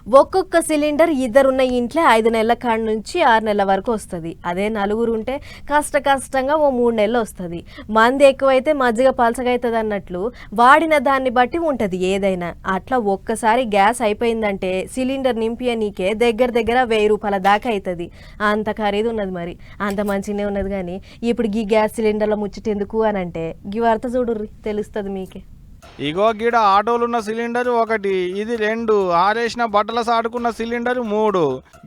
ఒక్కొక్క సిలిండర్ ఇద్దరున్న ఇంట్లో 5 నెలల కాడ నుంచి 6 నెలల వరకు వస్తుంది. అదే నలుగురు ఉంటే కష్టంగా ఓ 3 నెలలు వస్తుంది. మంది ఎక్కువైతే మజ్జిగ పలసగా అవుతుంది అన్నట్లు వాడిన దాన్ని బట్టి ఉంటుంది ఏదైనా. అట్లా ఒక్కసారి గ్యాస్ అయిపోయిందంటే సిలిండర్ నింపియనీకే దగ్గర 1000 రూపాయల దాకా అవుతుంది. అంత ఖరీదు ఉన్నది. మరి అంత మంచిగానే ఉన్నది. కానీ ఇప్పుడు ఈ గ్యాస్ సిలిండర్ల ముచ్చటెందుకు అని అంటే గీ వార్త చూడుర్రి, తెలుస్తుంది మీకే. ఇగో గీడ ఆటోలున్న సిలిండర్ 1, ఇది 2, ఆరేసిన బట్టల సాడుకున్న సిలిండర్ 3,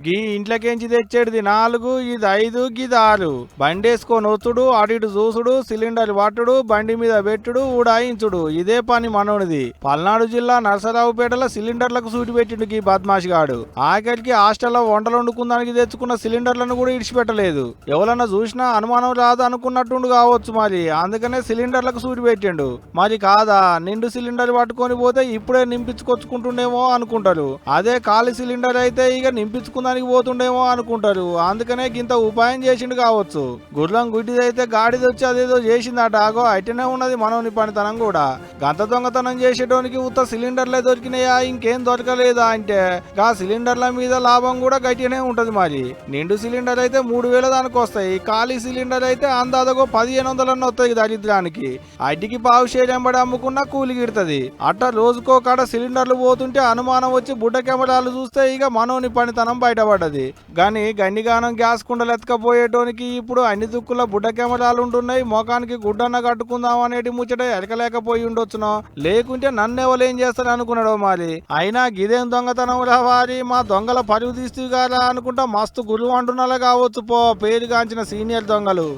గీ ఇంట్లోకేంచి తెచ్చేది 4, ఇది 5, గిది 6. బండేసుకొని ఒత్తుడు, అటు చూసుడు, సిలిండర్ పట్టుడు, బండి మీద పెట్టుడు, ఊడాయించుడు, ఇదే పని మనోడిది. పల్నాడు జిల్లా నరసరావుపేటలో సిలిండర్లకు సూటి పెట్టిండు గీ బద్మాషిగాడు. ఆఖరికి హాస్టల్లో వంటలు వండుకుందానికి తెచ్చుకున్న సిలిండర్లను కూడా ఇడిచిపెట్టలేదు. ఎవరన్నా చూసినా అనుమానం రాదు అనుకున్నట్టుండు కావచ్చు. మరి అందుకనే సిలిండర్లకు సూటి పెట్టిండు. మరి కాదా, నిండు సిలిండర్ పట్టుకొని పోతే ఇప్పుడే నింపించుకొచ్చుకుంటుండేమో అనుకుంటారు. అదే ఖాళీ సిలిండర్ అయితే ఇక నింపించుకుందానికి పోతుండేమో అనుకుంటారు. అందుకనే గింత ఉపాయం చేసిండు కావచ్చు. గుర్రం గుడ్డిదైతే గాడిద వచ్చి అదేదో చేసిందట. ఆగో అట్టనే ఉన్నది మనోని పనితనం కూడా. గంత దొంగతనం చేసేటోనికి ఉత్త సిలిండర్లే దొరికినాయా, ఇంకేం దొరకలేదా అంటే గా సిలిండర్ల మీద లాభం కూడా గట్టిగానే ఉంటది. మరి నిండు సిలిండర్ అయితే 3000 దానికి వస్తాయి. ఖాళీ సిలిండర్ అయితే అందాదగో 1500 వస్తాయి దరిద్రానికి. అడ్డికి పావు షేర్ ఎంబడి అమ్ముకున్న కూలి గిడుతుంది. అట్ట రోజుకో కాడ సిలిండర్లు పోతుంటే అనుమానం వచ్చి బుడ్డ కెమెరాలు చూస్తే ఇక మనోని పనితనం బయటపడ్డది. గాని గన్నిగానం గ్యాస్ కుండలు ఎత్తుకపోయేటోనికి ఇప్పుడు అన్ని దుక్కుల బుడ్డ కెమెరాలు ఉంటున్నాయి. మొఖానికి గుడ్డన్న కట్టుకుందాం అనేటి ముచ్చట ఎరకలేకపోయి ఉండొచ్చునో, లేకుంటే నన్నెవలేం చేస్తారు అనుకున్నాడో. మరి అయినా గిదేం దొంగతనం రావాలి, మా దొంగల పరువు తీస్తూ గారా అనుకుంటా మస్తు గురువు అంటున్నలా కావచ్చు పో పేరుగాంచిన సీనియర్ దొంగలు.